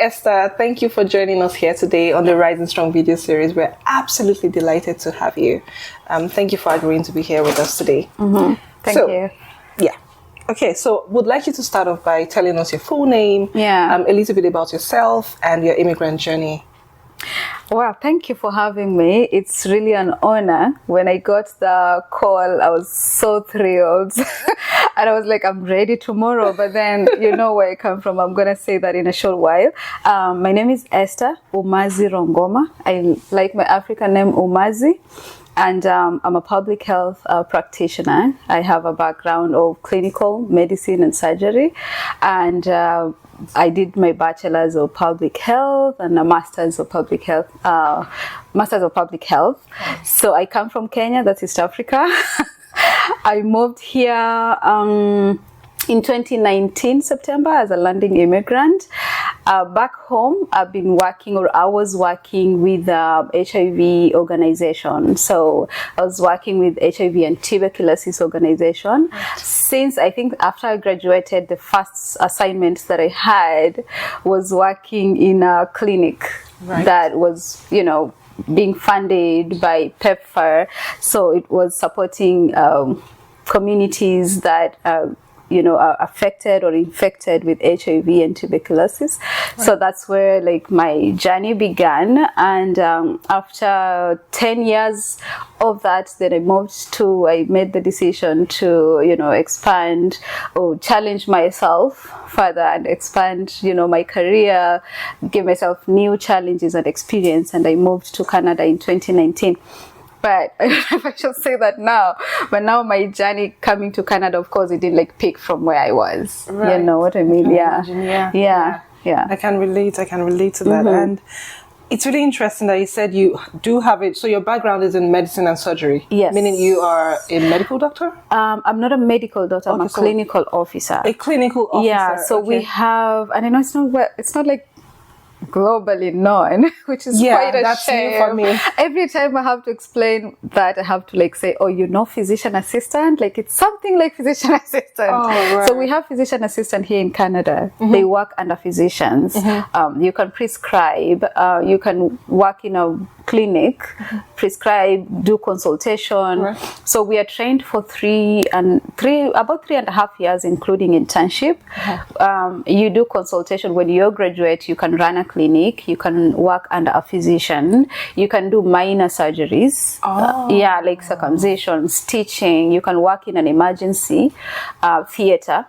Esther. Thank you for joining us here today on the Rising Strong video series. We're absolutely delighted to have you. Thank you for agreeing to be here with us today. Thank you. Yeah. Okay, so would like you to start off by telling us your full name, a little bit about yourself and your immigrant journey. Well, thank you for having me. It's really an honor. When I got the call, I was so thrilled. And I was like, I'm ready tomorrow. But then, you know where I come from. I'm going to say that in a short while. My name is Esther Rongoma. I like my African name, Umazi. And I'm a public health practitioner. I have a background of clinical medicine and surgery. And I did my bachelor's of public health and a master's of public health. So I come from Kenya, that's East Africa. I moved here in 2019 September as a landing immigrant. Back home, I was working with the HIV organization. So I was working with HIV and tuberculosis organization. Since I think after I graduated, the first assignment that I had was working in a clinic that was, being funded by PEPFAR. So it was supporting communities that are affected or infected with HIV and tuberculosis. So that's where my journey began. And after 10 years of that, then I made the decision to, expand or challenge myself further and expand, my career, give myself new challenges and experience. And I moved to Canada in 2019. But I don't know if I should say that now. But now my journey coming to Canada, of course, it didn't peak from where I was. Right. You know what I mean? Yeah. I can relate to that. And it's really interesting that you said you do have it. So your background is in medicine and surgery. Yes. Meaning you are a medical doctor? I'm not a medical doctor. I'm a clinical officer. A clinical officer. Yeah. So we have, and I know it's not like globally known, which is quite a shame. New for me. Every time I have to explain that, I have to say, physician assistant, it's something like physician assistant. So we have physician assistant here in Canada. They work under physicians. You can prescribe, you can work in a clinic, prescribe, do consultation. So we are trained for about 3.5 years, including internship. You do consultation. When you graduate, you can run a clinic, you can work under a physician, you can do minor surgeries, like circumcision, stitching, you can work in an emergency theater.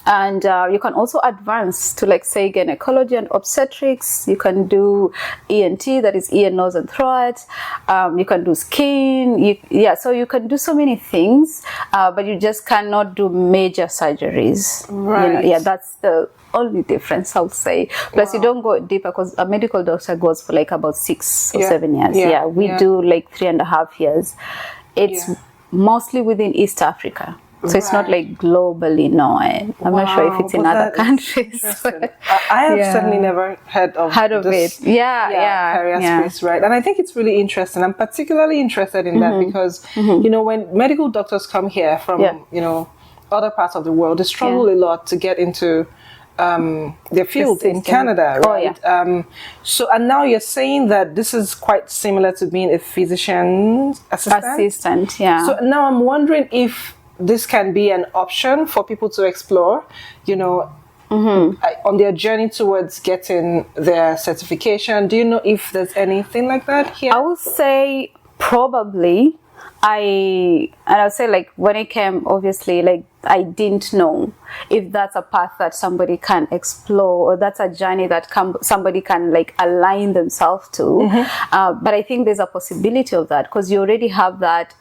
And you can also advance to say gynecology and obstetrics. You can do ENT, that is ear, nose and throat. You can do skin. So you can do so many things, but you just cannot do major surgeries. That's the only difference, I would say. Plus, you don't go deeper because a medical doctor goes for about 6 or 7 years. We do 3.5 years. It's mostly within East Africa. So it's not globally known. I'm not sure if it's in other countries. I have certainly never heard of this career space, right? And I think it's really interesting. I'm particularly interested in that because, when medical doctors come here from, other parts of the world, they struggle a lot to get into their field in Canada, right? And now you're saying that this is quite similar to being a physician assistant. So now I'm wondering if this can be an option for people to explore, on their journey towards getting their certification. Do you know if there's anything like that here? I would say probably. I'll say when I came, obviously, I didn't know if that's a path that somebody can explore or that's a journey that somebody can align themselves to. But I think there's a possibility of that because you already have that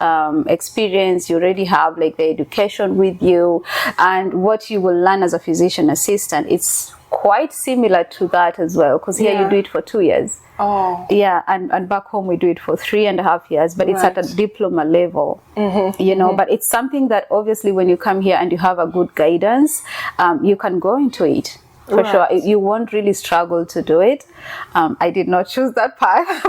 experience. You already have the education with you, and what you will learn as a physician assistant, it's quite similar to that as well because here you do it for 2 years. And back home we do it for 3.5 years, but it's at a diploma level, but it's something that obviously when you come here and you have a good guidance, you can go into it. for sure. You won't really struggle to do it. I did not choose that path,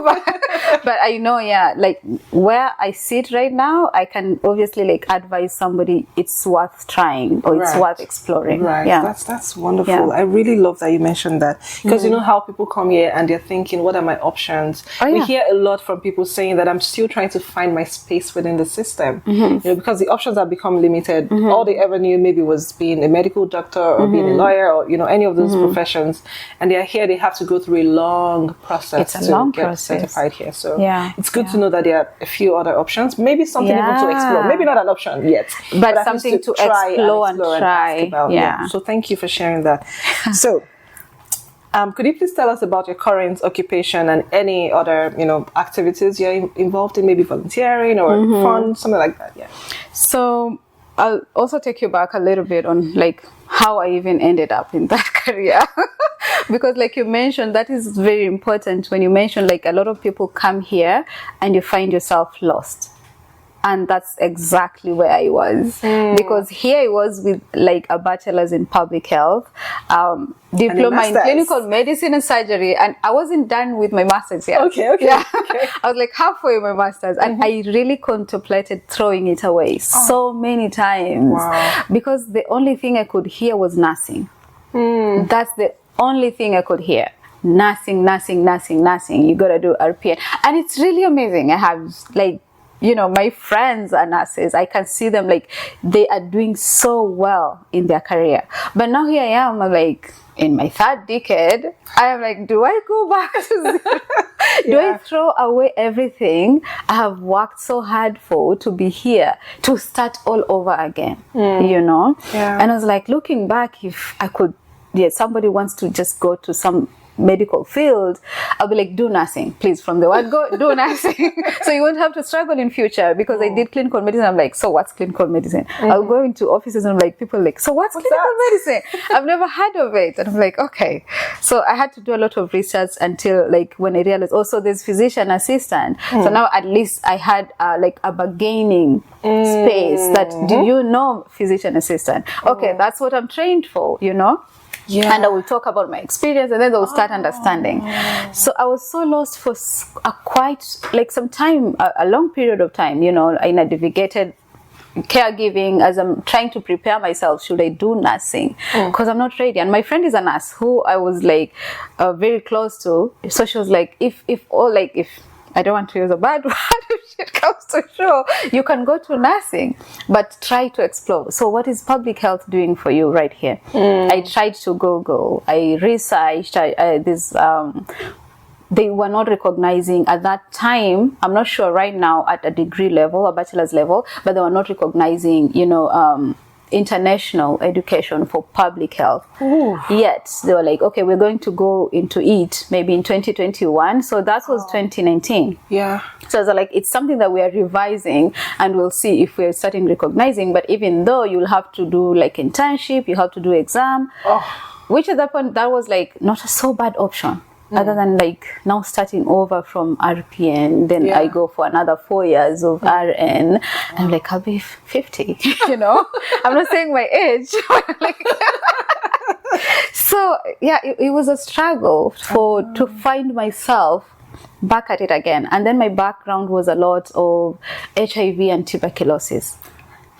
but I know, like where I sit right now, I can obviously like advise somebody it's worth trying or it's worth exploring. Right. Yeah. That's wonderful. Yeah. I really love that you mentioned that, because you know how people come here and they're thinking, what are my options? We hear a lot from people saying that I'm still trying to find my space within the system, you know, because the options have become limited. All they ever knew maybe was being a medical doctor or being a lawyer or, you know, any of those professions, and they're here, they have to go through a long process to get certified here. So it's good to know that there are a few other options, maybe something even to explore, maybe not an option yet, but something to explore and try. Yeah. So thank you for sharing that. So could you please tell us about your current occupation and any other, you know, activities you're involved in, maybe volunteering or fun, something like that? Yeah. So I'll also take you back a little bit on like how I even ended up in that career. Because like you mentioned, that is very important when you mention like a lot of people come here and you find yourself lost. And that's exactly where I was, because here I was with like a bachelor's in public health, diploma in clinical medicine and surgery, and I wasn't done with my master's yet. Okay. I was like halfway with my master's, and I really contemplated throwing it away so many times, because the only thing I could hear was nursing. That's the only thing I could hear. Nursing. You gotta do RPN, and it's really amazing. I have like, you know, my friends are nurses. I can see them like they are doing so well in their career. But now here I am, like in my third decade. I am like, do I go back to zero? Do I throw away everything I have worked so hard for to be here, to start all over again? You know? And I was like, looking back, if I could, somebody wants to just go to some medical field, I'll be like, do nursing, please, from the word go, do nursing. So you won't have to struggle in future, because I did clinical medicine. I'm like, so what's clinical medicine? I'll go into offices and I'm like, people are like, so what's clinical medicine? I've never heard of it. And I'm like, okay. So I had to do a lot of research until like when I realized also there's physician assistant. So now at least I had like a bargaining space that, do you know physician assistant? Okay, that's what I'm trained for, you know? And I will talk about my experience, and then they'll start understanding. So I was so lost for a quite like some time, a long period of time, you know. I navigated caregiving as I'm trying to prepare myself. Should I do nursing? Because I'm not ready. And my friend is a nurse who I was like very close to. So she was like, if I don't want to use a bad word, if it comes to show, you can go to nursing, but try to explore. So what is public health doing for you right here? I tried to Google, I researched, they were not recognizing at that time, I'm not sure right now at a degree level, a bachelor's level, but they were not recognizing, you know, international education for public health. Yet they were like, okay, we're going to go into it maybe in 2021. So that was 2019. So it's like, it's something that we are revising, and we'll see if we're starting recognizing. But even though you'll have to do like internship, you have to do exam, which at that point that was like not a so bad option. Other than like now starting over from RPN, then I go for another 4 years of RN. I'm like, I'll be 50, you know? I'm not saying my age. Like, so yeah, it was a struggle to find myself back at it again. And then my background was a lot of HIV and tuberculosis.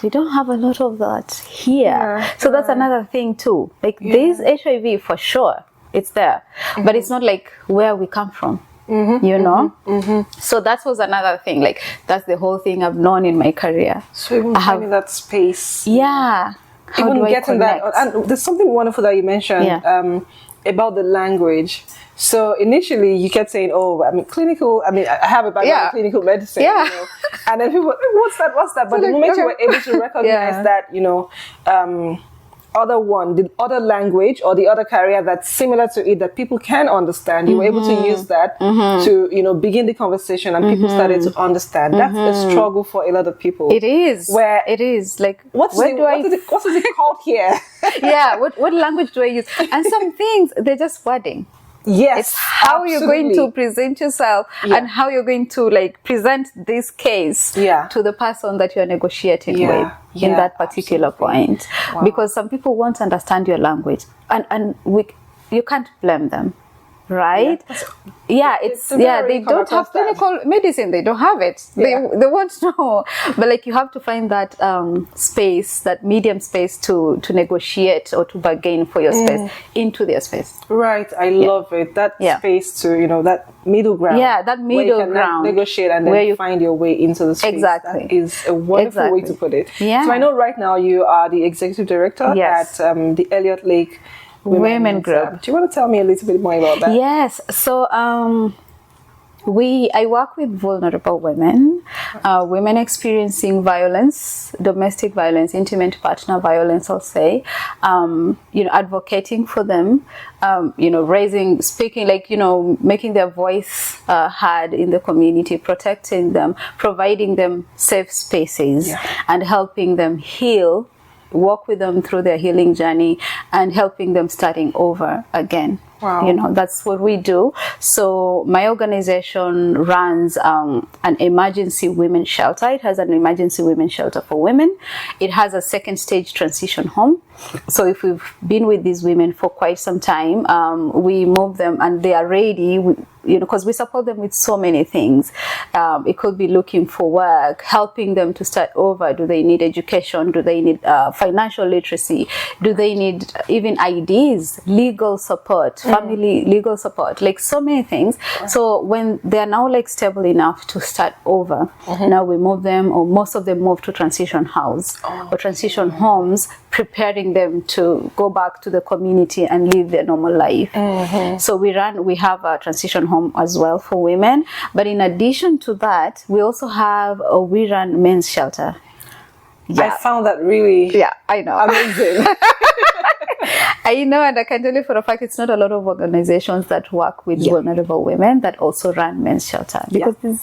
We don't have a lot of that here. So that's another thing too. Like there's HIV for sure. It's there, but it's not like where we come from, you know? So that was another thing. Like, that's the whole thing I've known in my career. So even finding that space. How even getting that. And there's something wonderful that you mentioned about the language. So initially you kept saying, oh, I mean, I have a background in clinical medicine. You know? And then people, what's that? But the moment you were able to recognize that, you know, the other language or the other career that's similar to it that people can understand, you were able to use that to, you know, begin the conversation, and people started to understand. That's a struggle for a lot of people. It is. Where it is like, what is it called here? What language do I use? And some things, they're just wording. Yes, it's how you're going to present yourself and how you're going to like present this case to the person that you're negotiating with in that particular point. Wow. Because some people won't understand your language, and you can't blame them. Right? They don't have clinical medicine. They don't have it. They won't know. But like you have to find that space, that medium space to negotiate or to bargain for your space into their space. Right. I love it. That space to, you know, that middle ground. Yeah, that middle where you ground. Can negotiate and then where you find your way into the space. Exactly. That is a wonderful way to put it. Yeah. So I know right now you are the executive director at the Elliott Lake Women Group. Do you want to tell me a little bit more about that? Yes. So I work with vulnerable women, women experiencing violence, domestic violence, intimate partner violence, I'll say, advocating for them, speaking, making their voice heard in the community, protecting them, providing them safe spaces and helping them heal, walk with them through their healing journey and helping them starting over again. Wow. That's what we do. So my organization runs an emergency women's shelter. It has an emergency women's shelter for women. It has a second stage transition home. So if we've been with these women for quite some time, we move them and they are ready, because we support them with so many things. It could be looking for work, helping them to start over. Do they need education? Do they need financial literacy? Do they need even IDs, legal support, family legal support, like so many things. So when they are now like stable enough to start over, now we move them, or most of them move to transition house or transition homes, preparing them to go back to the community and live their normal life. So we have a transition home as well for women, but in addition to that, we also we run men's shelter. I found that really I know, amazing. I know, and I can tell you for a fact, it's not a lot of organizations that work with vulnerable women that also run men's shelter, because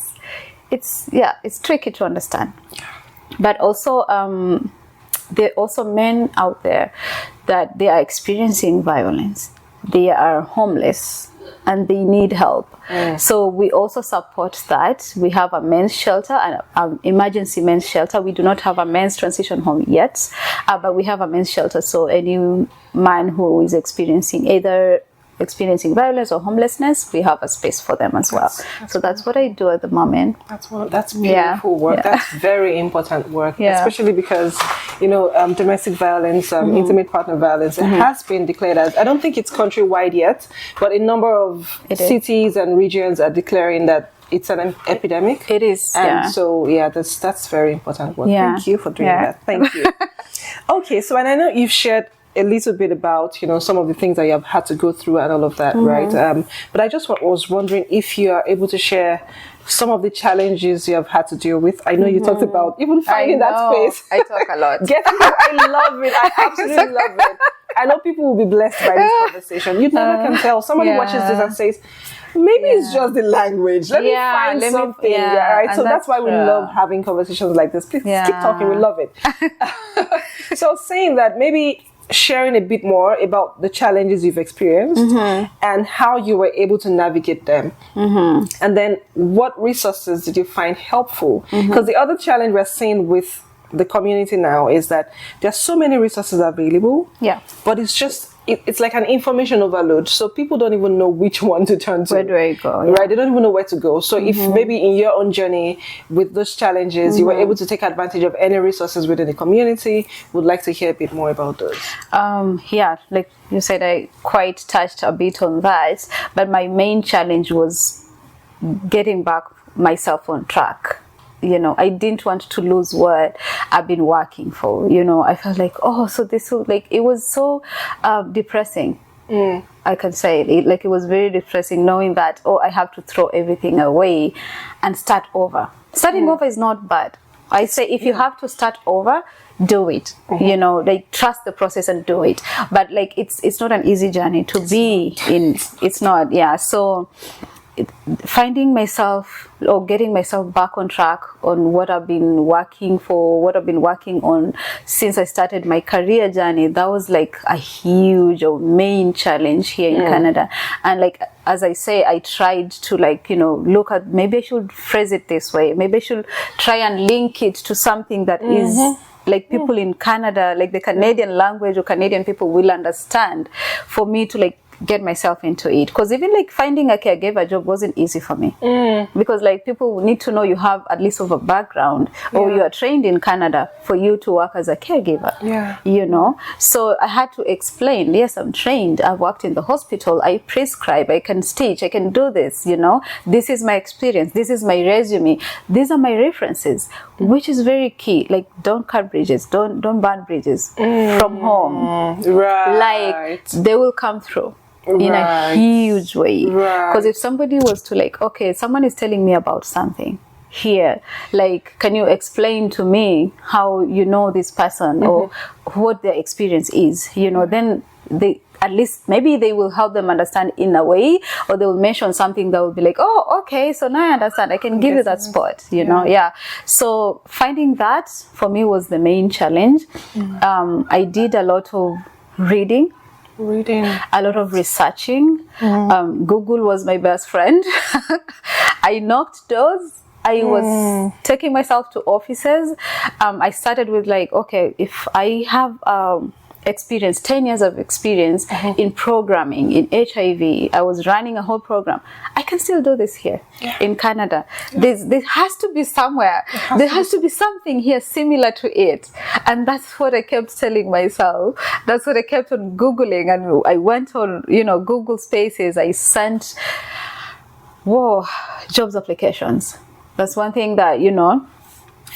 it's tricky to understand. But also there are also men out there that they are experiencing violence. They are homeless and they need help. So we also support that. We have a men's shelter and an emergency men's shelter. We do not have a men's transition home yet, but we have a men's shelter. So any man who is experiencing violence or homelessness, we have a space for them as well. So that's what I do at the moment. That's beautiful work. That's very important work, especially because domestic violence, intimate partner violence, it has been declared as, I don't think it's countrywide yet, but a number of cities and regions are declaring that it's an epidemic. It is. And so that's very important work. Thank you for doing that. Thank you. Okay, so and I know you've shared a little bit about some of the things that you have had to go through and all of that, right? But I just was wondering if you are able to share some of the challenges you have had to deal with. I know you talked about even finding that space. I talk a lot. I love it. I absolutely love it. I know people will be blessed by this conversation. You never can tell. Somebody watches this and says, maybe it's just the language. Let me find something. Right? So that's why we love having conversations like this. Please keep talking. We love it. So saying that, maybe sharing a bit more about the challenges you've experienced and how you were able to navigate them. And then what resources did you find helpful? Because the other challenge we're seeing with the community now is that there are so many resources available, but it's just it's like an information overload. So people don't even know which one to turn to. Where do I go? Right? They don't even know where to go. So if maybe in your own journey with those challenges, you were able to take advantage of any resources within the community, would like to hear a bit more about those. Like you said, I quite touched a bit on that. But my main challenge was getting back myself on track. I didn't want to lose what I've been working for. I felt like, so this will, it was so depressing. I can say it. It was very depressing knowing that, I have to throw everything away and start over. Starting over is not bad. I say if you have to start over, do it. Trust the process and do it. But it's not an easy journey to be in. It's not. So finding myself or getting myself back on track on what I've been working on since I started my career journey, that was like a huge or main challenge here in Canada. And like, as I say, I tried to like, look at, maybe I should phrase it this way. Maybe I should try and link it to something that is like people in Canada, like the Canadian language or Canadian people will understand, for me to like get myself into it. Because even like finding a caregiver job wasn't easy for me, because like people need to know you have at least of a background or you are trained in Canada for you to work as a caregiver, so I had to explain, yes, I'm trained, I've worked in the hospital, I prescribe, I can stitch, I can do this, this is my experience, this is my resume, these are my references, which is very key. Like, don't cut bridges, don't burn bridges from home, like they will come through in a huge way. Because if somebody was to like, okay, someone is telling me about something here, like, can you explain to me how you know this person or what their experience is, then they, at least maybe they will help them understand in a way, or they will mention something that will be like, oh, okay, so now I understand, I can give you that spot, so finding that for me was the main challenge. I did a lot of reading, a lot of researching. Google was my best friend. I knocked doors. I was taking myself to offices. I started with like, okay, if I have 10 years of experience in programming, in HIV, I was running a whole program, I can still do this here in Canada. There has to be somewhere, there has to be something here similar to it. And that's what I kept telling myself. That's what I kept on Googling. And I went on, Google Spaces. I sent, jobs applications. That's one thing that,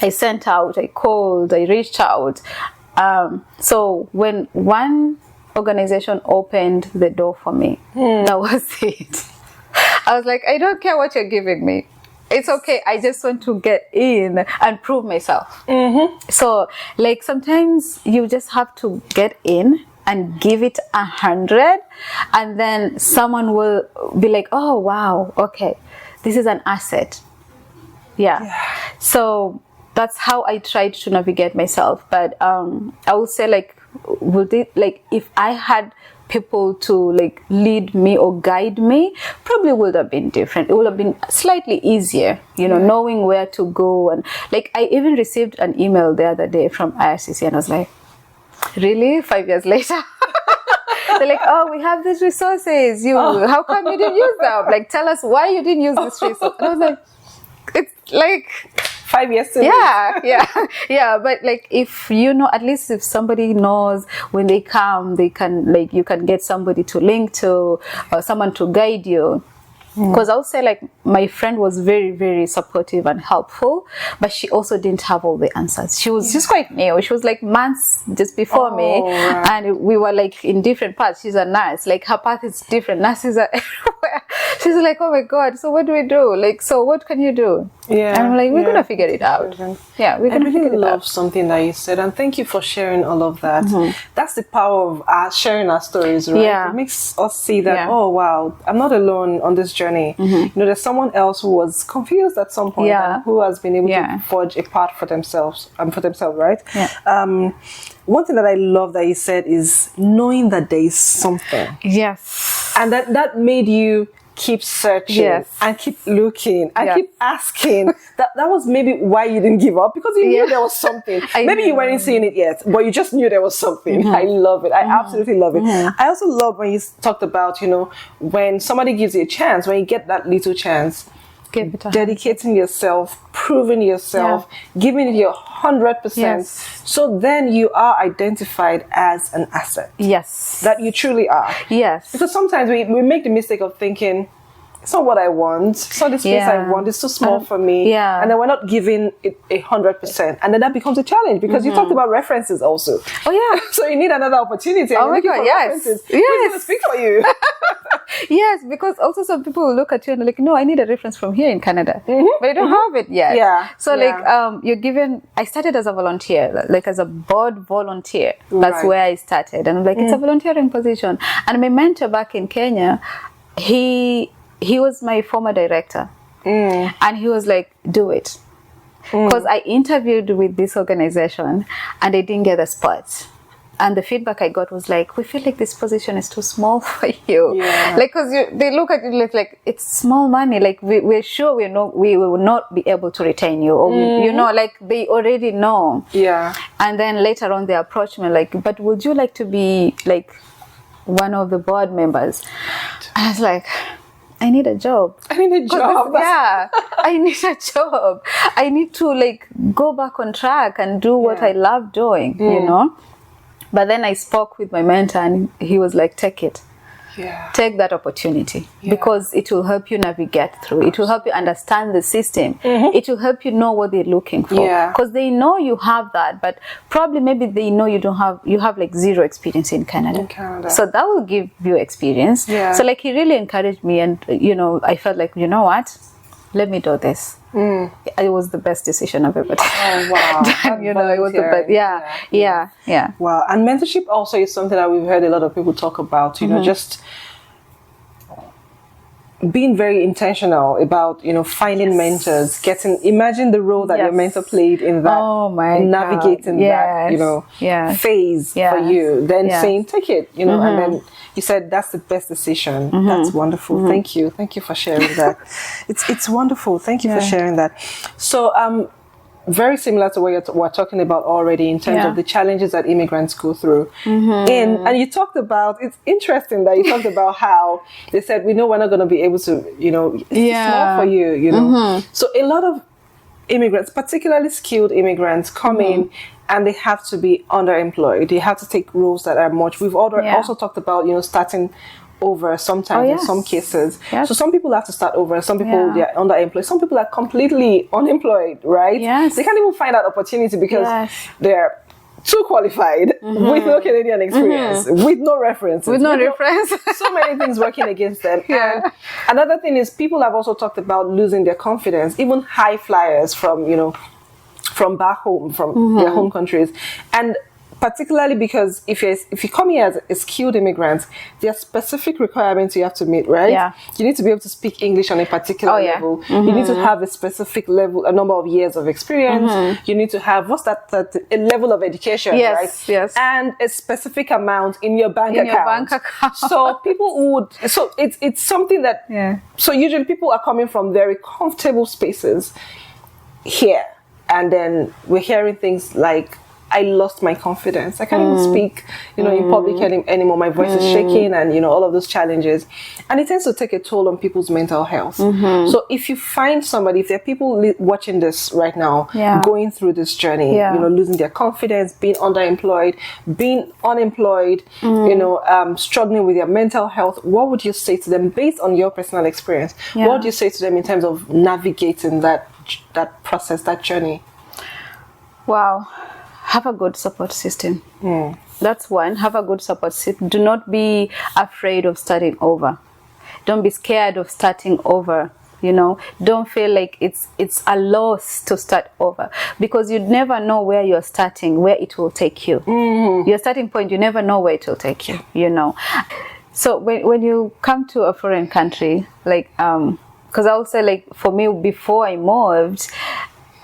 I sent out, I called, I reached out. So when one organization opened the door for me, that was it. I was like, I don't care what you're giving me. It's okay. I just want to get in and prove myself. So like sometimes you just have to get in and give it 100, and then someone will be like, oh wow, okay, this is an asset. So that's how I tried to navigate myself. But I would say like, if I had people to like lead me or guide me, probably would have been different. It would have been slightly easier, knowing where to go. And like, I even received an email the other day from IRCC, and I was like, really? 5 years later? They're like, oh, we have these resources. How come you didn't use them? Like, tell us why you didn't use this resource. And I was like, it's like 5 years. But like, if at least if somebody knows when they come, they can, like, you can get somebody to link to or someone to guide you. Because I would say like my friend was very, very supportive and helpful, but she also didn't have all the answers. She was just quite new. She was like months just before me, and we were like in different parts. She's a nurse, like her path is different. Nurses are everywhere. She's like, oh my God, so what do we do? Like, so what can you do? And I'm like, we're gonna figure it out. I really love something that you said, and thank you for sharing all of that. That's the power of sharing our stories, right? It makes us see that, oh wow, I'm not alone on this journey. There's someone else who was confused at some point and who has been able to forge a path for themselves, right? One thing that I love that you said is knowing that there is something. And that made you keep searching and keep looking and keep asking. That was maybe why you didn't give up, because you knew there was something. Maybe you weren't seeing it yet, but you just knew there was something. I love it. I absolutely love it. I also love when you talked about, when somebody gives you a chance, when you get that little chance, dedicating yourself, proving yourself, giving it your 100%. So then you are identified as an asset. That you truly are. Because sometimes we make the mistake of thinking, it's not what I want. It's not the space I want. It's too small for me. And then we're not giving it 100%. And then that becomes a challenge, because you talked about references also. So you need another opportunity. Oh my God, references. Who's going to speak for you? Because also some people will look at you and like, no, I need a reference from here in Canada. But I don't have it yet. So like, you're given, I started as a volunteer, like as a board volunteer. That's where I started. And I'm like, it's a volunteering position. And my mentor back in Kenya, he he was my former director. And he was like, do it. Because I interviewed with this organization and I didn't get a spot. And the feedback I got was like, we feel like this position is too small for you. Yeah. Like, because they look at you like it's small money. Like, we're sure we will not be able to retain you. Or, you know, like they already know. Yeah. And then later on they approached me like, but would you like to be like one of the board members? And I was like, I need a job. I need a job. Yeah, I need a job. I need to like go back on track and do what I love doing, you know? But then I spoke with my mentor and he was like, take it. Yeah. Take that opportunity because it will help you navigate through. It will help you understand the system. It will help you know what they're looking for. Because they know you have that, but probably maybe they know you have like zero experience in Canada. So that will give you experience. So like he really encouraged me and, you know, I felt like, you know what? Let me do this. It was the best decision I've ever taken. Oh, wow. You know, it was the best. Yeah. Wow. And mentorship also is something that we've heard a lot of people talk about, you know, just being very intentional about, you know, finding mentors, imagine the role that your mentor played in that, in navigating that, you know, phase for you, then saying, take it, you know, and then you said that's the best decision. That's wonderful. Thank you for sharing that. It's wonderful. Thank you for sharing that. So very similar to what we're talking about already in terms of the challenges that immigrants go through. And you talked about, it's interesting that you talked about how they said, we know we're not going to be able to, you know, it's small for you, you know. So a lot of immigrants, particularly skilled immigrants, come in and they have to be underemployed. They have to take roles that are much. We've also talked about, you know, starting over sometimes in some cases. So some people have to start over. Some people they're underemployed. Some people are completely unemployed, right? They can't even find that opportunity because they're too qualified with no Canadian experience, with no references. So many things working against them. And another thing is people have also talked about losing their confidence, even high flyers from, you know, from back home, from their home countries. And particularly because if you come here as a skilled immigrant, there are specific requirements you have to meet, right? You need to be able to speak English on a particular level. You need to have a specific level, a number of years of experience. You need to have, a level of education, right? And a specific amount in your bank account. So people would, so it's something that, so usually people are coming from very comfortable spaces here. And then we're hearing things like, I lost my confidence. I can't even speak, you know, in public anymore. My voice is shaking and, you know, all of those challenges. And it tends to take a toll on people's mental health. So if you find somebody, if there are people watching this right now, going through this journey, you know, losing their confidence, being underemployed, being unemployed, you know, struggling with their mental health, what would you say to them based on your personal experience? What would you say to them in terms of navigating that process, that journey? Wow. Have a good support system. That's one. Have a good support system. Do not be afraid of starting over. Don't be scared of starting over. You know, don't feel like it's a loss to start over, because you never know where you're starting, where it will take you. Your starting point, you never know where it will take you. You know, so when you come to a foreign country, like because I would say, like, for me, before I moved,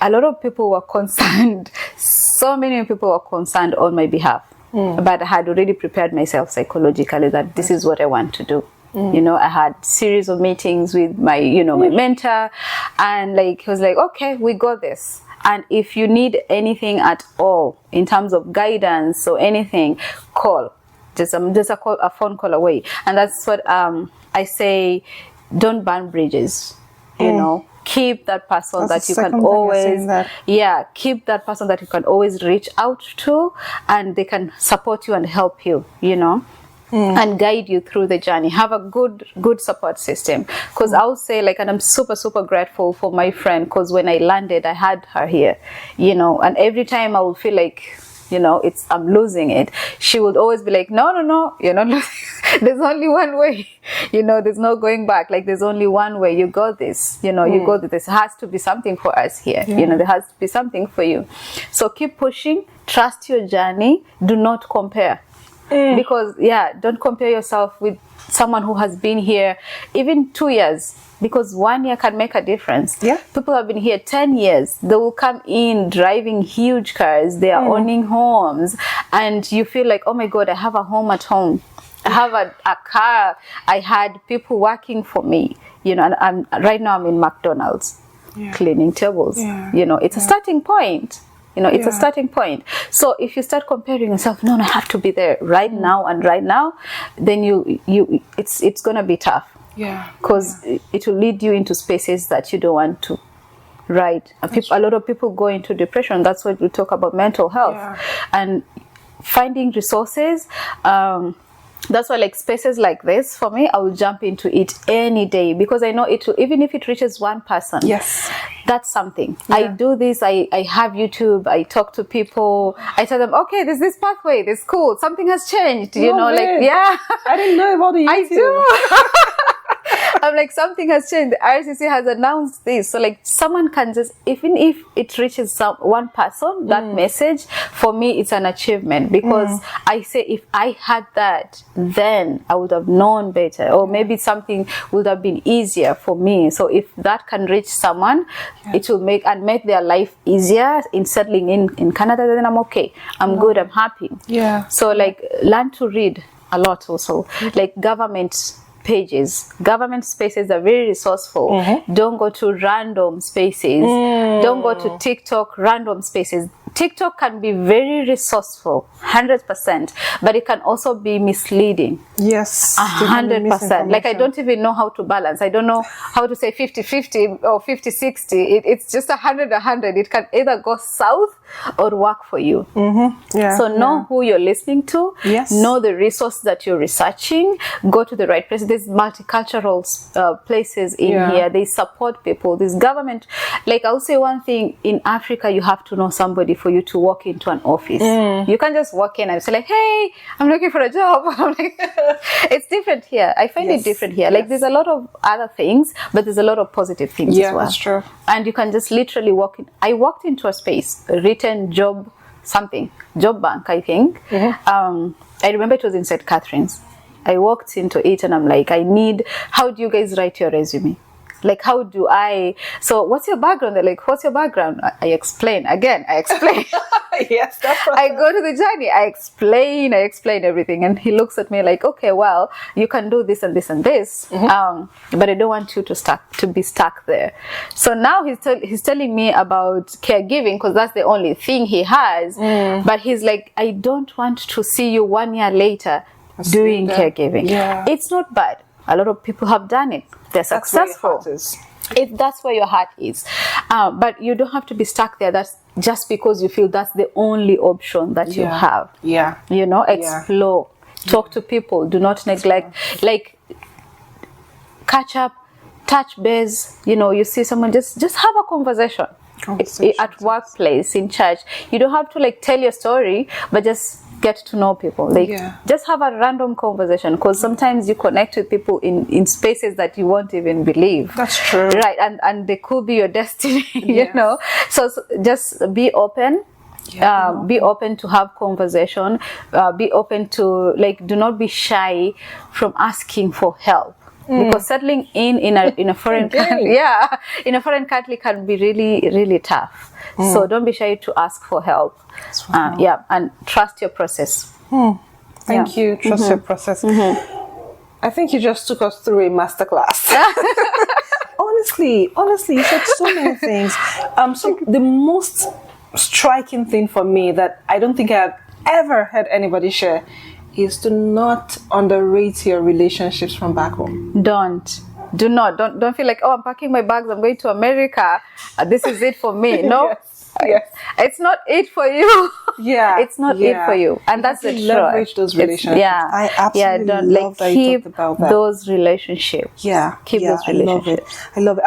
a lot of people were concerned. So many people were concerned on my behalf. But I had already prepared myself psychologically that this is what I want to do. You know, I had series of meetings with my, you know, my mentor, and like he was like, okay, we got this. And if you need anything at all in terms of guidance or anything, call. Just a phone call away. And that's what I say. Don't burn bridges. You know. Keep that person that you can always, keep that person that you can always reach out to, and they can support you and help you, you know, and guide you through the journey. Have a good support system. Because I would say, like, and I'm super, super grateful for my friend, because when I landed, I had her here, you know, and every time I would feel like, you know, I'm losing it, she would always be like, no, you're not losing. There's only one way, you know, there's no going back. Like, there's only one way. You got this, you know, you got this. There has to be something for us here. You know, there has to be something for you. So keep pushing, trust your journey, do not compare. because don't compare yourself with someone who has been here even 2 years, because 1 year can make a difference. People have been here 10 years. They will come in driving huge cars, they are owning homes, and you feel like, oh my God, I have a home at home, I have a car, I had people working for me, you know, and right now I'm in McDonald's cleaning tables. You know, it's a starting point. You know, it's a starting point. So if you start comparing yourself, no, I have to be there right now and right now, then it's gonna be tough. Because it will lead you into spaces that you don't want to. Right. A lot of people go into depression. That's why we talk about mental health and finding resources. That's why, like, spaces like this, for me, I will jump into it any day, because I know it will, even if it reaches one person, that's something. I do this, I have YouTube, I talk to people, I tell them, okay, there's this pathway, this cool, something has changed, you know, like, I didn't know about the YouTube. I do. I'm like, something has changed. The RCC has announced this. So, like, someone can just, even if it reaches one person, that message, for me, it's an achievement, because I say, if I had that, then I would have known better, or maybe something would have been easier for me. So if that can reach someone, it will make their life easier in settling in Canada, then I'm okay. I'm good. I'm happy. So, like, learn to read a lot also. Like, government pages, government spaces are very resourceful. Don't go to random spaces. Don't go to TikTok random spaces. TikTok can be very resourceful, 100%, but it can also be misleading. 100%. Like, I don't even know how to balance. I don't know how to say 50-50 or 50-60. It's just 100-100. It can either go south or work for you. So know who you're listening to. Know the resource that you're researching. Go to the right place. There's multicultural places in here. They support people. This government, like, I'll say one thing, in Africa, you have to know somebody for you to walk into an office. You can't just walk in and say, like, hey, I'm looking for a job. I'm like, it's different here. I find it different here. Like, there's a lot of other things, but there's a lot of positive things as well. That's true. And you can just literally walk in. I walked into a space, a written job, job bank, I think. I remember it was in St. Catherine's. I walked into it and I'm like, how do you guys write your resume? Like, how do I, so what's your background? They're like, what's your background? I explain. Yes, that's what I go to the journey. I explain everything. And he looks at me like, okay, well, you can do this and this and this. But I don't want you to be stuck there. So now he's telling me about caregiving, because that's the only thing he has. But he's like, I don't want to see you 1 year later doing caregiving. It's not bad. A lot of people have done it. They're successful. If that's where your heart is. But you don't have to be stuck there. That's just because you feel that's the only option that you have. You know, explore. Talk to people. Do not neglect. Like, catch up, touch base. You know, you see someone, just have a conversation. At workplace, in church. You don't have to, like, tell your story, but just get to know people. Like, just have a random conversation, because sometimes you connect with people in spaces that you won't even believe. That's true. Right. And they could be your destiny, you know. So just be open. Be open to have conversation. Be open to, like, do not be shy from asking for help. Because settling in a foreign country, in a foreign country can be really, really tough. So don't be shy to ask for help. And trust your process. Thank you. Trust your process. I think you just took us through a masterclass. Honestly, you said so many things. So the most striking thing for me that I don't think I've ever heard anybody share is to not underrate your relationships from back home. Don't feel like, oh, I'm packing my bags, I'm going to America, this is it for me. No. Yes. It's not it for you. It's not it for you, and that's the truth. Leverage those relationships. I absolutely love that you talked about that. Those relationships. Keep those relationships. I love it.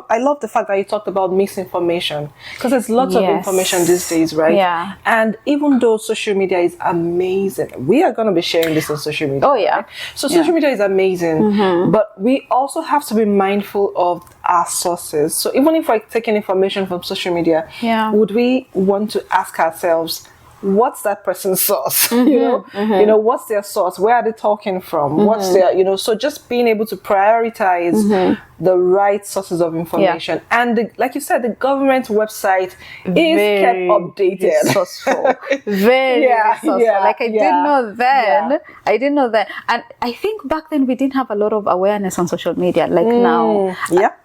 I love the fact that you talked about misinformation, because there's lots of information these days, right? And even though social media is amazing, we are going to be sharing this on social media. Right? So social media is amazing, but we also have to be mindful of our sources. So even if we're taking information from social media, would we want to ask ourselves, what's that person's source? You know, what's their source? Where are they talking from? What's their, so just being able to prioritize the right sources of information. And like you said, the government website is kept updated. Resourceful. Very resourceful. Like I didn't know then. I didn't know that. And I think back then we didn't have a lot of awareness on social media like now.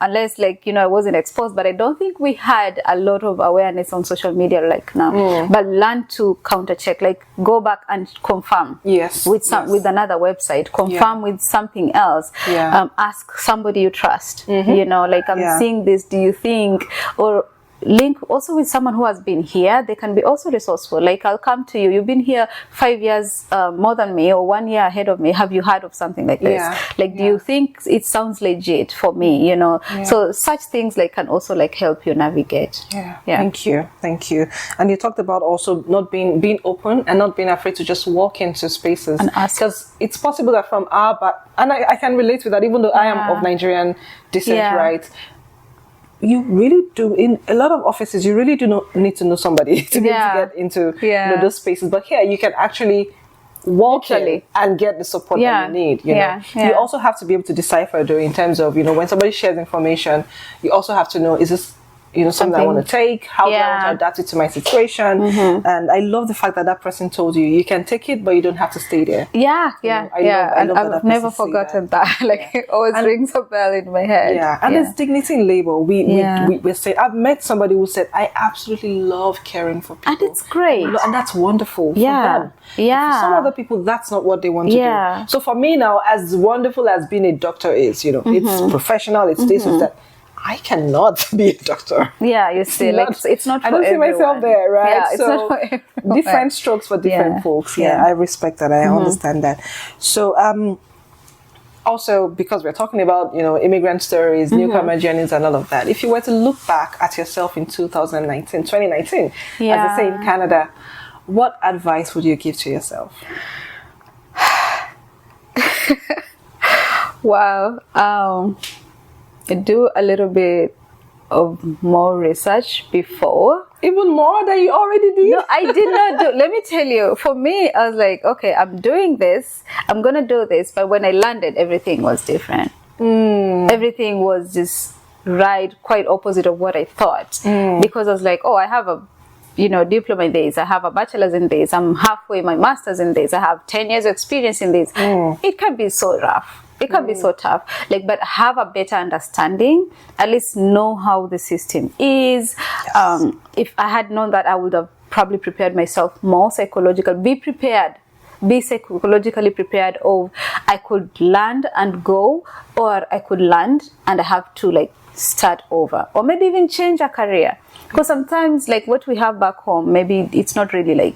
Unless like, I wasn't exposed, but I don't think we had a lot of awareness on social media like now. But learn to counter check, like go back and confirm with with another website, confirm with something else, ask somebody you trust. Like I'm seeing this, do you think, or link also with someone who has been here. They can be also resourceful. Like I'll come to you, you've been here 5 years more than me, or 1 year ahead of me. Have you heard of something like this? Like do you think it sounds legit for me? So such things like can also like help you navigate. Thank you. And you talked about also not being open and not being afraid to just walk into spaces and ask, because it's possible that from our back, and I can relate with that, even though I am of Nigerian descent, right? You really do, in a lot of offices, you really do not need to know somebody to be able to get into those spaces. But here, you can actually walk in and get the support that you need. You also have to be able to decipher, though, in terms of, when somebody shares information, you also have to know, is this something I want to take? How do I want to adapt it to my situation? And I love the fact that that person told you can take it, but you don't have to stay there. I love I've never forgotten that. Like it always rings a bell in my head. And there's dignity in labor. We say, I've met somebody who said, I absolutely love caring for people. And it's great. And that's wonderful for them. For some other people, that's not what they want to do. So for me now, as wonderful as being a doctor is, it's professional, it's this, it's that. I cannot be a doctor. You see, it's not for I don't see myself there, right? It's not for everyone. Different strokes for different folks. I respect that. I understand that. So, also, because we're talking about, immigrant stories, newcomer journeys and all of that, if you were to look back at yourself in 2019, as I say in Canada, what advice would you give to yourself? Wow. Do a little bit of more research before. Even more than you already did? No, I did not do. Let me tell you, for me, I was like, okay, I'm doing this, I'm going to do this. But when I landed, everything was different. Everything was just quite opposite of what I thought. Because I was like, I have a diploma in this, I have a bachelor's in this, I'm halfway my master's in this, I have 10 years experience in this. It can be so rough. It can be so tough, but have a better understanding, at least know how the system is. If I had known that, I would have probably prepared myself more psychologically. Be psychologically prepared of I could land and go, or I could land and I have to start over, or maybe even change a career. Because sometimes what we have back home, maybe it's not really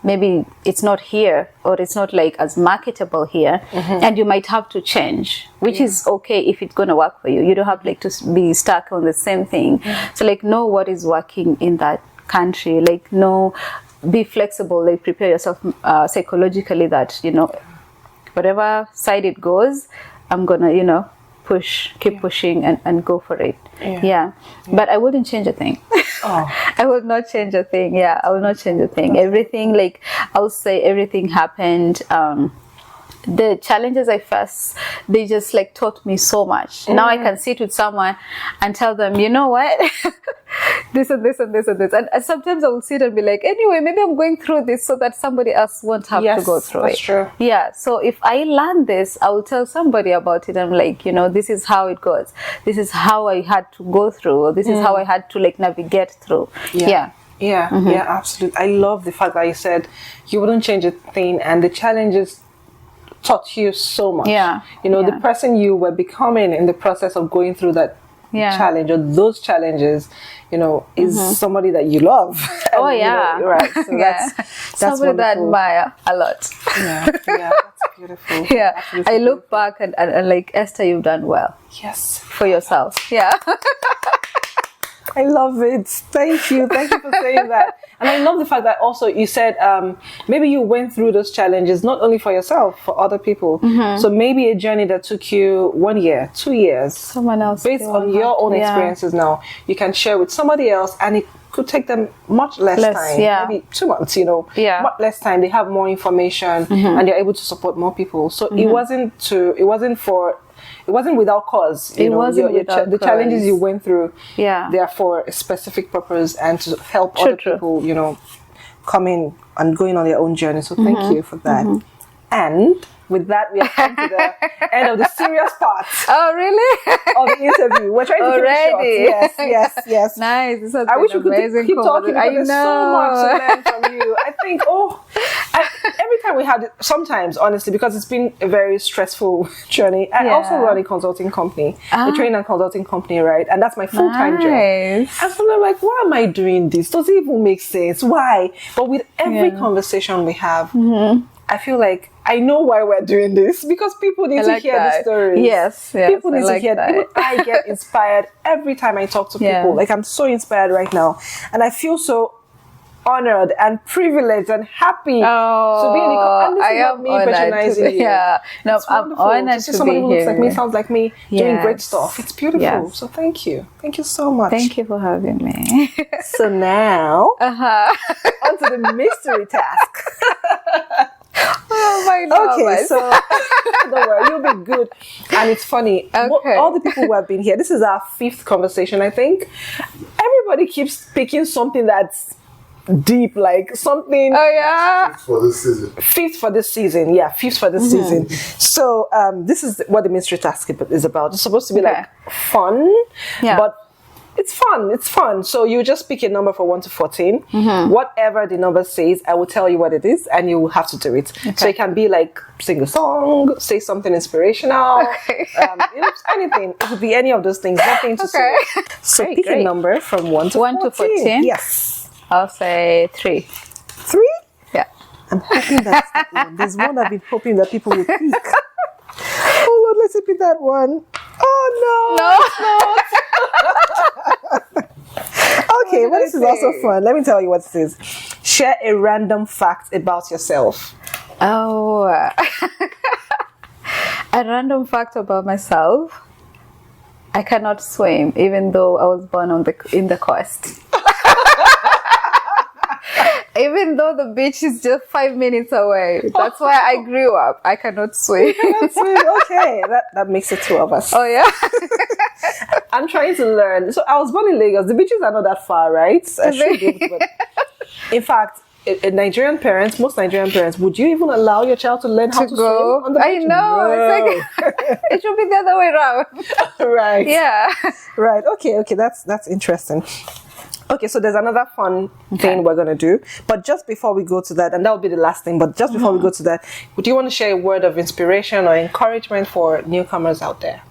maybe it's not here, or it's not as marketable here, and you might have to change, which is okay if it's going to work for you. You don't have to be stuck on the same thing. So know what is working in that country. Be flexible. Prepare yourself psychologically that whatever side it goes, I'm gonna keep pushing and go for it. But I wouldn't change a thing. I will not change a thing. I will not change a thing. Everything, I'll say everything happened. The challenges I faced, they just taught me so much. Now I can sit with someone and tell them, you know what, this and this and this and this. And sometimes I will sit and be like, anyway, maybe I'm going through this so that somebody else won't have to go through that's it. True. So if I learn this, I will tell somebody about it. I'm like, this is how it goes. This is how I had to go through. Or this is how I had to navigate through. Absolutely. I love the fact that you said you wouldn't change a thing, and the challenges taught you so much. The person you were becoming in the process of going through that challenge, or those challenges, is somebody that you love. And, right. So that's somebody wonderful. that I admire a lot. That's beautiful. I look back and Esther, you've done well. Yes. For yourself. I love it. Thank you for saying that. And I love the fact that also you said maybe you went through those challenges not only for yourself, for other people. So maybe a journey that took you 1 year, 2 years, someone else based on your own experiences now, you can share with somebody else, and it could take them much less time, maybe 2 months, much less time. They have more information and they're able to support more people. So it wasn't without cause. The challenges you went through, they are for a specific purpose and to help other people, come in and going on their own journey. So thank you for that. And with that, we have come to the end of the serious part. Oh, really? Of the interview. We're trying to keep it short. Yes. Nice. This has I wish we could keep talking because there's so much to learn from you. I think, every time we have it, sometimes, honestly, because it's been a very stressful journey. I also run a consulting company, a training and consulting company, right? And that's my full-time job. And so I'm like, why am I doing this? Does it even make sense? Why? But with every conversation we have, I feel like I know why we're doing this, because people need to hear the stories. Yes, people need to hear. I get inspired every time I talk to people. Like, I'm so inspired right now, and I feel so honored and privileged and happy to be in the. And this is not me patronizing you. No, I'm honored to see somebody who looks like me, sounds like me, doing great stuff. It's beautiful. So thank you so much. Thank you for having me. So now, on to the mystery task. Oh my God. Okay, so don't worry, you'll be good. And it's funny. All the people who have been here, this is our 5th conversation, I think. Everybody keeps picking something that's deep, like something. Oh yeah. 5th for this season. 5th for this season. Yeah, 5th for this season. So this is what the mystery task is about. It's supposed to be like fun, but it's fun. So you just pick a number from 1 to 14. Whatever the number says, I will tell you what it is, and you will have to do it. So it can be like sing a song, say something inspirational, anything. It could be any of those things. Nothing to say. So pick a number from 1 to 14. 1 to 14. Yes. I'll say 3. 3? Yeah. I'm hoping that's that one. There's one I've been hoping that people will pick. Oh Lord, let's pick that one. Oh no. Okay, well, this is also fun. Let me tell you what this is. Share a random fact about yourself. Oh, a random fact about myself. I cannot swim, even though I was born in the coast. Even though the beach is just 5 minutes away. That's why I grew up. I cannot swim. Okay, that makes it 2 of us. Oh, yeah? I'm trying to learn. So I was born in Lagos. The beaches are not that far, right? I should be able to, but in fact, most Nigerian parents, would you even allow your child to learn how to swim on the beach? I know. No. It's like, it should be the other way around. Right. Yeah. Right. Okay. That's interesting. Okay, so there's another fun thing we're going to do. But just before we go to that, and that will be the last thing, but just before we go to that, would you want to share a word of inspiration or encouragement for newcomers out there?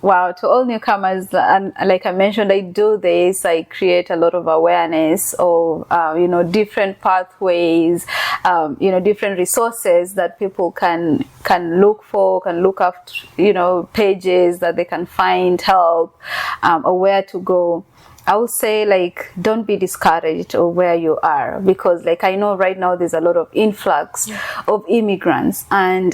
Wow, to all newcomers, and like I mentioned, I do this. I create a lot of awareness of, different pathways, different resources that people can look for, can look up, pages that they can find help, or where to go. I would say, like, don't be discouraged of where you are, because, like, I know right now there's a lot of influx of immigrants, and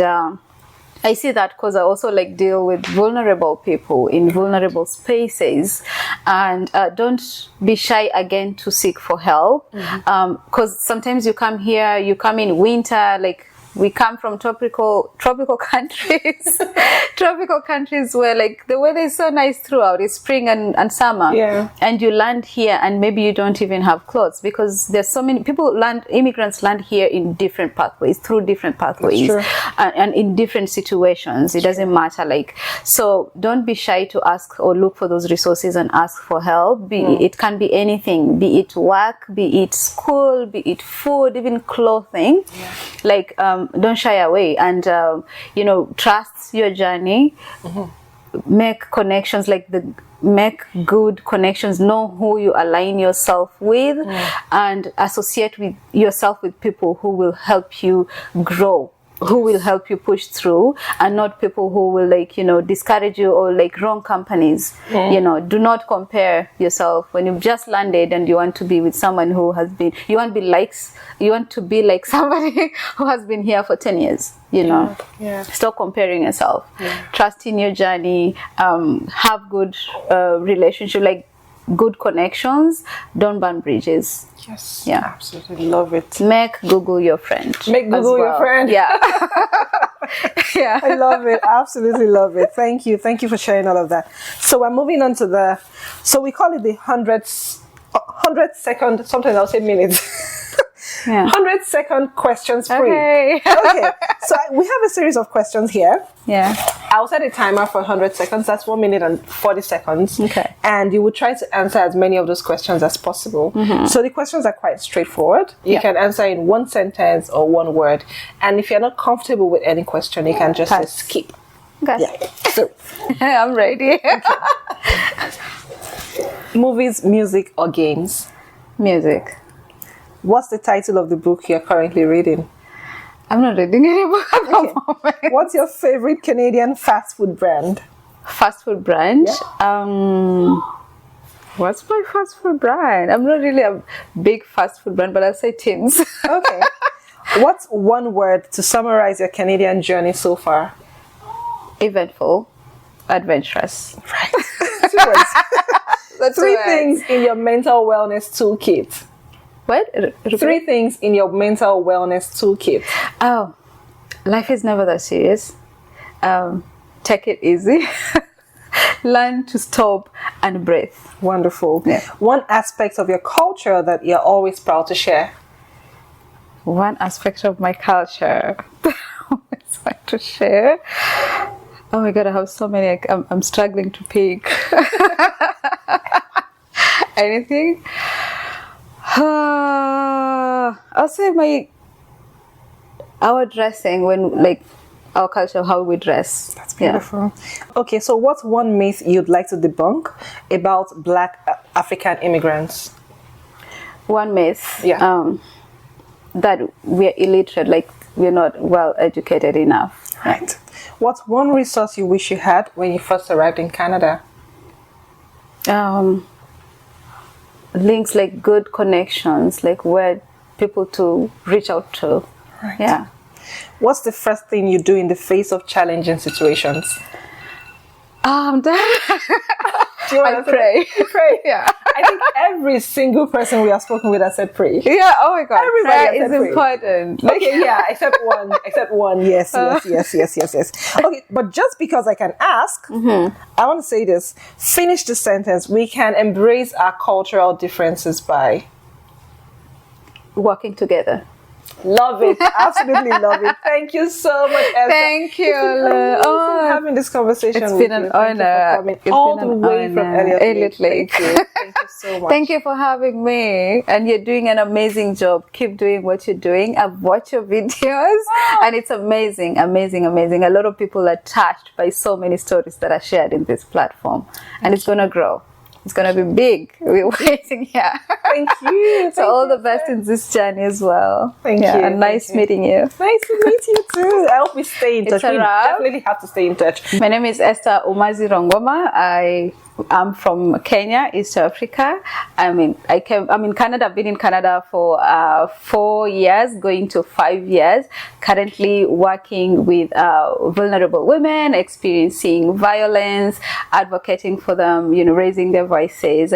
I see that because I also like deal with vulnerable people in vulnerable spaces, and don't be shy again to seek for help, because sometimes you come here, you come in winter, like we come from tropical countries, tropical countries where like the weather is so nice throughout. It's spring and summer. Yeah. And you land here and maybe you don't even have clothes, because there's so many immigrants land here in different pathways, through different pathways, and in different situations. It doesn't matter. Like, so don't be shy to ask or look for those resources and ask for help. It can be anything, be it work, be it school, be it food, even clothing. Yeah. Like, don't shy away, and trust your journey. Make connections, make good connections, know who you align yourself with, and associate with yourself with people who will help you grow, who will help you push through, and not people who will discourage you, or wrong companies. Do not compare yourself when you've just landed and you want to be with someone who has been, you want to be like somebody who has been here for 10 years. Stop comparing yourself. Trust in your journey. Have good relationship. Like, good connections. Don't burn bridges. Yes. Yeah. Absolutely love it. Make Google your friend. Make Google your friend. Yeah. Yeah. I love it. Absolutely love it. Thank you. Thank you for sharing all of that. So we're moving on to so we call it the 100 second, sometimes I'll say minutes. Yeah. 100-second questions free. Okay. Okay. So we have a series of questions here. Yeah. I'll set a timer for 100 seconds. That's 1 minute and 40 seconds. Okay. And you will try to answer as many of those questions as possible. So the questions are quite straightforward. You can answer in one sentence or one word. And if you're not comfortable with any question, you can just say skip. Okay. Yeah. So I'm ready. movies, music, or games? Music. What's the title of the book you're currently reading? I'm not reading any book at the moment. What's your favorite Canadian fast food brand? Fast food brand? Yeah. What's my fast food brand? I'm not really a big fast food brand, but I'll say Tim's. Okay. What's one word to summarize your Canadian journey so far? Eventful. Adventurous. Right. 2 words. 3 things in your mental wellness toolkit. What? 3 things in your mental wellness toolkit. Oh, life is never that serious. Take it easy. Learn to stop and breathe. Wonderful. Yeah. One aspect of your culture that you're always proud to share. One aspect of my culture that I always like to share. Oh my God, I have so many. I'm struggling to pick. Anything? I'll say our dressing, when like our culture, how we dress. That's beautiful. Yeah. Okay, so what's one myth you'd like to debunk about Black African immigrants? One myth, yeah. That we're illiterate, like we're not well educated enough. Right. What's one resource you wish you had when you first arrived in Canada? Links, like good connections, like where people to reach out to. Right. Yeah. What's the first thing you do in the face of challenging situations? I pray. Pray. Yeah. I think every single person we have spoken with has said pray. Yeah. Oh my God. Everybody prayer is important. Okay. Yeah. Except one. Yes. Okay. But just because I can ask, I want to say this. Finish the sentence. We can embrace our cultural differences by working together. Love it. Absolutely love it. Thank you so much, Esther. Thank you. Having this conversation it's with been an honor. It's all the way from Elliot Lake. Thank you so much. Thank you for having me. And you're doing an amazing job. Keep doing what you're doing. I've watched your videos and it's amazing, amazing, amazing. A lot of people are touched by so many stories that are shared in this platform. And it's going to grow. It's going to be big. We're waiting here. Thank you. So all the best in this journey as well. Thank you. And nice meeting you. Nice to meet you too. I hope we stay in touch. We definitely have to stay in touch. My name is Esther Rongoma. I'm from Kenya, East Africa. I'm in Canada. I've been in Canada for 4 years, going to 5 years. Currently working with vulnerable women experiencing violence, advocating for them, raising their voices.